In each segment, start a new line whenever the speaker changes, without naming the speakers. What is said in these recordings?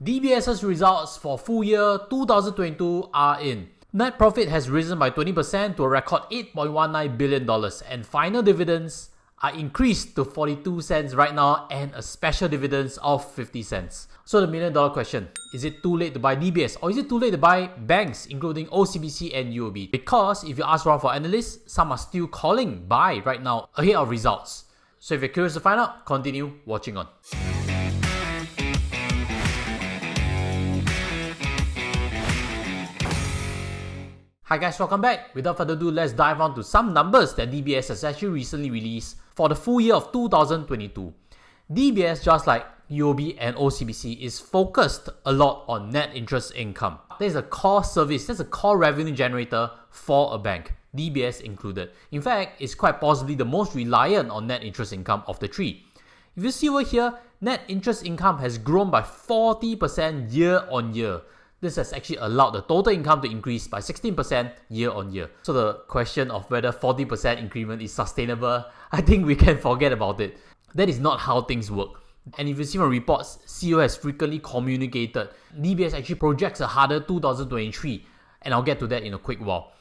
DBS's results for full year 2022 are in. Net profit has risen by 20% to a record $8.19 billion, and final dividends are increased to 42 cents right now and a special dividends of 50 cents. So the million-dollar question, is it too late to buy DBS or is it too late to buy banks including OCBC and UOB? Because if you ask around for analysts, some are still calling buy right now ahead of results. So if you're curious to find out, continue watching on. Hi guys, welcome back. Without further ado, let's dive on to some numbers that DBS has actually recently released for the full year of 2022. DBS, just like UOB and OCBC, is focused a lot on net interest income. There's a core service, there's a core revenue generator for a bank, DBS included. In fact, it's quite possibly the most reliant on net interest income of the three. If you see over here, net interest income has grown by 40% year on year. This has actually allowed the total income to increase by 16% year on year. So the question of whether 40% increment is sustainable, I think we can forget about it. That is not how things work. And if you see from reports, CEO has frequently communicated DBS actually projects a harder 2023, and I'll get to that in a quick while.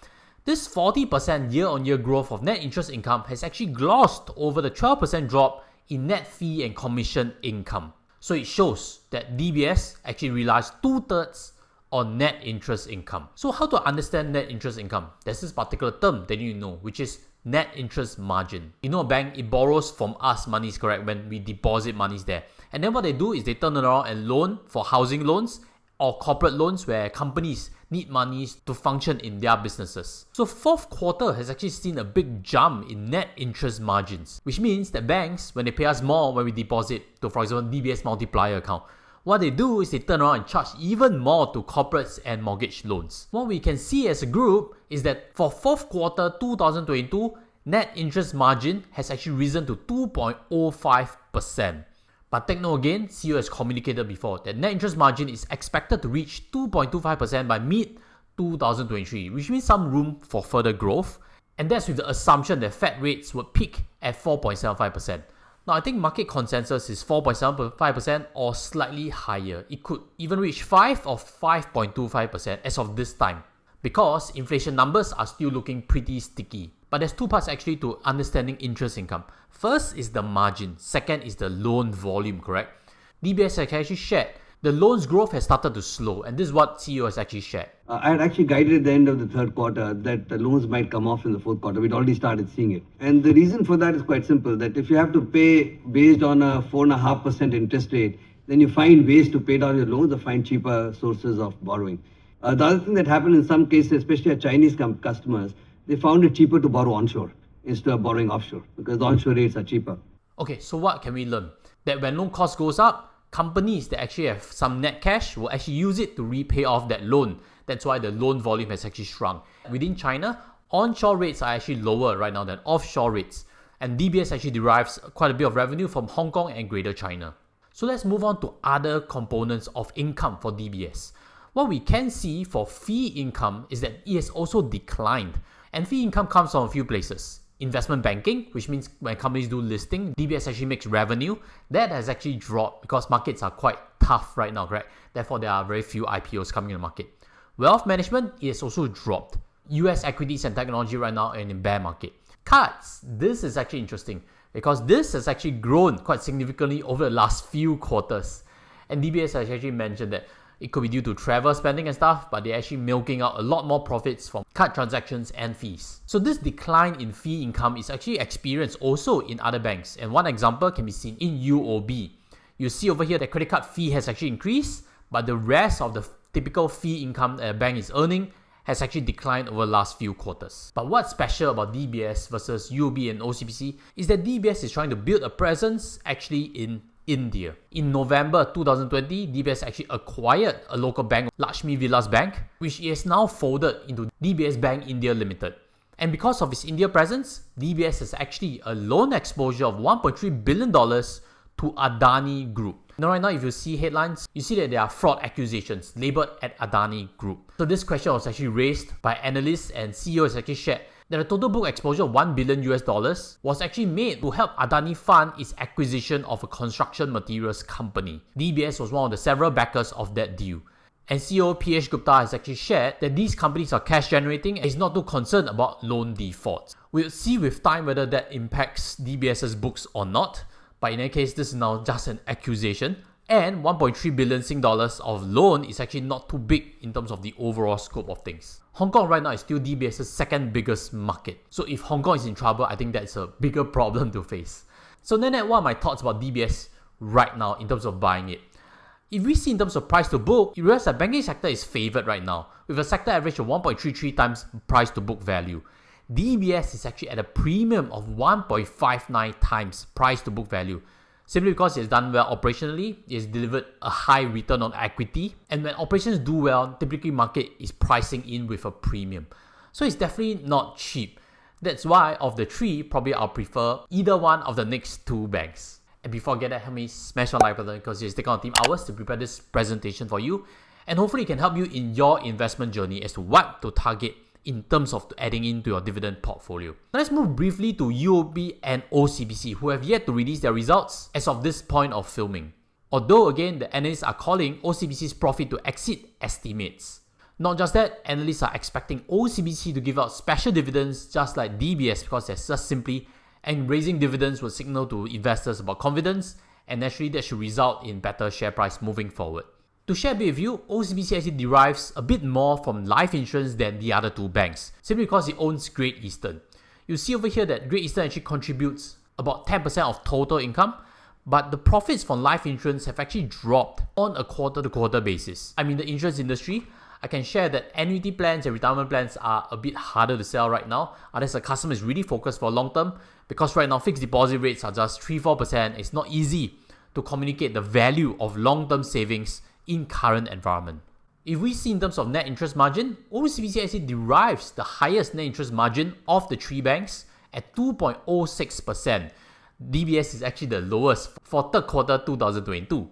This 40% year-on-year growth of net interest income has actually glossed over the 12% drop in net fee and commission income. So it shows that DBS actually relies 2/3 on net interest income. So how to understand net interest income? There's this particular term that you know, which is net interest margin. You know, a bank, it borrows from us monies, correct, when we deposit monies there. And then what they do is they turn around and loan for housing loans or corporate loans where companies need monies to function in their businesses. So fourth quarter has actually seen a big jump in net interest margins, which means that banks, when they pay us more when we deposit to, for example, DBS multiplier account, what they do is they turn around and charge even more to corporates and mortgage loans. What we can see as a group is that for fourth quarter 2022, net interest margin has actually risen to 2.05%. But take note again, CEO has communicated before that net interest margin is expected to reach 2.25% by mid-2023, which means some room for further growth. And that's with the assumption that Fed rates would peak at 4.75%. Now, I think market consensus is 4.75% or slightly higher. It could even reach 5 or 5.25% as of this time, because inflation numbers are still looking pretty sticky. But there's two parts actually to understanding interest income. First is the margin. Second is the loan volume, correct? DBS has actually shared the loans growth has started to slow, and this is what CEO has actually shared.
I had actually guided at the end of the third quarter that the loans might come off in the fourth quarter. We'd already started seeing it. And the reason for that is quite simple, that if you have to pay based on a 4.5% interest rate, then you find ways to pay down your loans or find cheaper sources of borrowing. The other thing that happened in some cases, especially our Chinese customers, they found it cheaper to borrow onshore instead of borrowing offshore because the onshore rates are cheaper.
Okay, so what can we learn? That when loan cost goes up, companies that actually have some net cash will actually use it to repay off that loan. That's why the loan volume has actually shrunk. Within China, onshore rates are actually lower right now than offshore rates. And DBS actually derives quite a bit of revenue from Hong Kong and Greater China. So let's move on to other components of income for DBS. What we can see for fee income is that it has also declined. And fee income comes from a few places. Investment banking, which means when companies do listing, DBS actually makes revenue. That has actually dropped because markets are quite tough right now, correct? Therefore, there are very few IPOs coming in the market. Wealth management is also dropped. US equities and technology right now are in a bear market. Cards, this is actually interesting because this has actually grown quite significantly over the last few quarters. And DBS has actually mentioned that it could be due to travel spending and stuff, but they're actually milking out a lot more profits from card transactions and fees. So this decline in fee income is actually experienced also in other banks. And one example can be seen in UOB. You see over here that credit card fee has actually increased, but the rest of the typical fee income a bank is earning has actually declined over the last few quarters. But what's special about DBS versus UOB and OCBC is that DBS is trying to build a presence actually in India. In November 2020, DBS actually acquired a local bank, Lakshmi Vilas Bank, which is now folded into DBS Bank India Limited. And because of its India presence, DBS has actually a loan exposure of $1.3 billion to Adani Group. Now right now, if you see headlines, you see that there are fraud accusations labeled at Adani Group. So this question was actually raised by analysts, and CEO has actually shared that the total book exposure of $1 billion was actually made to help Adani fund its acquisition of a construction materials company. DBS was one of the several backers of that deal. And CEO PH Gupta has actually shared that these companies are cash generating and is not too concerned about loan defaults. We'll see with time whether that impacts DBS's books or not, but in any case, this is now just an accusation. And 1.3 billion Sing dollars of loan is actually not too big in terms of the overall scope of things. Hong Kong right now is still DBS's second biggest market. So if Hong Kong is in trouble, I think that's a bigger problem to face. So then what are my thoughts about DBS right now in terms of buying it? If we see in terms of price to book, you realize that banking sector is favored right now with a sector average of 1.33 times price to book value. DBS is actually at a premium of 1.59 times price to book value. Simply because it's done well operationally, it's delivered a high return on equity, and when operations do well, typically market is pricing in with a premium. So it's definitely not cheap. That's why of the three, probably I'll prefer either one of the next two banks. And before I get that, help me smash the like button because it's taken our team hours to prepare this presentation for you. And hopefully it can help you in your investment journey as to what to target in terms of adding into your dividend portfolio. Now let's move briefly to UOB and OCBC, who have yet to release their results as of this point of filming. Although again, the analysts are calling OCBC's profit to exceed estimates. Not just that, analysts are expecting OCBC to give out special dividends just like DBS because they're just simply, and raising dividends will signal to investors about confidence, and naturally that should result in better share price moving forward. To share a bit with you, OCBC actually derives a bit more from life insurance than the other two banks, simply because it owns Great Eastern. You see over here that Great Eastern actually contributes about 10% of total income, but the profits from life insurance have actually dropped on a quarter-to-quarter basis. I'm in the insurance industry. I can share that annuity plans and retirement plans are a bit harder to sell right now unless a customer is really focused for long term, because right now fixed deposit rates are just 3-4%. It's not easy to communicate the value of long-term savings in current environment. If we see in terms of net interest margin, OCBC actually derives the highest net interest margin of the three banks at 2.06%. DBS is actually the lowest for third quarter 2022.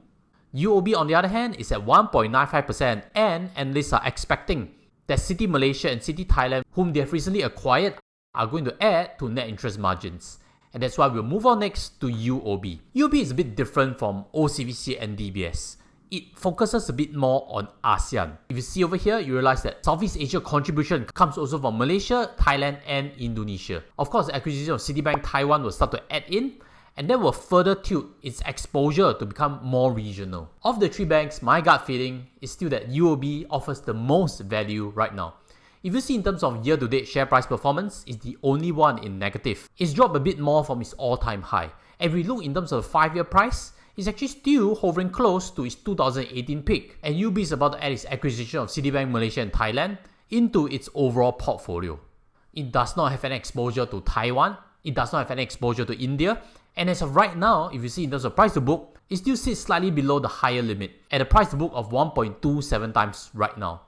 UOB on the other hand is at 1.95%, and analysts are expecting that Citi Malaysia and Citi Thailand, whom they have recently acquired, are going to add to net interest margins. And that's why we'll move on next to UOB. UOB is a bit different from OCBC and DBS. It focuses a bit more on ASEAN. If you see over here, you realize that Southeast Asia contribution comes also from Malaysia, Thailand, and Indonesia. Of course, the acquisition of Citibank Taiwan will start to add in, and then will further tilt its exposure to become more regional. Of the three banks, my gut feeling is still that UOB offers the most value right now. If you see in terms of year-to-date share price performance, it's the only one in negative. It's dropped a bit more from its all-time high. And if we look in terms of the 5-year price, it's actually still hovering close to its 2018 peak. And UOB is about to add its acquisition of Citibank Malaysia and Thailand into its overall portfolio. It does not have any exposure to Taiwan. It does not have any exposure to India. And as of right now, if you see in terms of price to book, it still sits slightly below the higher limit at a price to book of 1.27 times right now.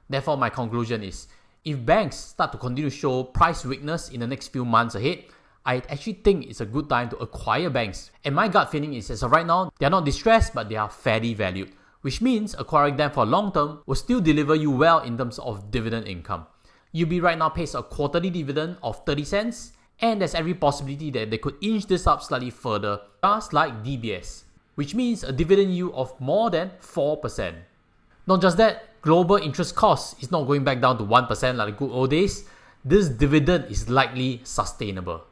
Therefore, my conclusion is, if banks start to continue to show price weakness in the next few months ahead, I actually think it's a good time to acquire banks. And my gut feeling is, as of right now, they are not distressed, but they are fairly valued, which means acquiring them for long term will still deliver you well in terms of dividend income. UOB right now pays a quarterly dividend of 30 cents, and there's every possibility that they could inch this up slightly further, just like DBS, which means a dividend yield of more than 4%. Not just that, global interest costs is not going back down to 1% like the good old days. This dividend is likely sustainable.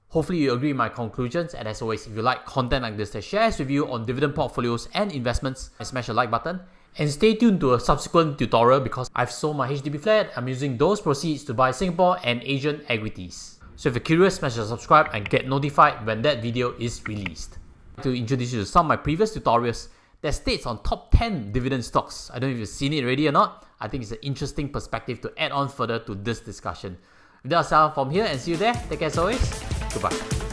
Hopefully you agree with my conclusions, and as always, if you like content like this that shares with you on dividend portfolios and investments, smash the like button. And stay tuned to a subsequent tutorial because I've sold my HDB flat. I'm using those proceeds to buy Singapore and Asian equities. So if you're curious, smash the subscribe and get notified when that video is released. To introduce you to some of my previous tutorials that states on top 10 dividend stocks. I don't know if you've seen it already or not. I think it's an interesting perspective to add on further to this discussion. With that, I'll from here and see you there. Take care as always. Goodbye.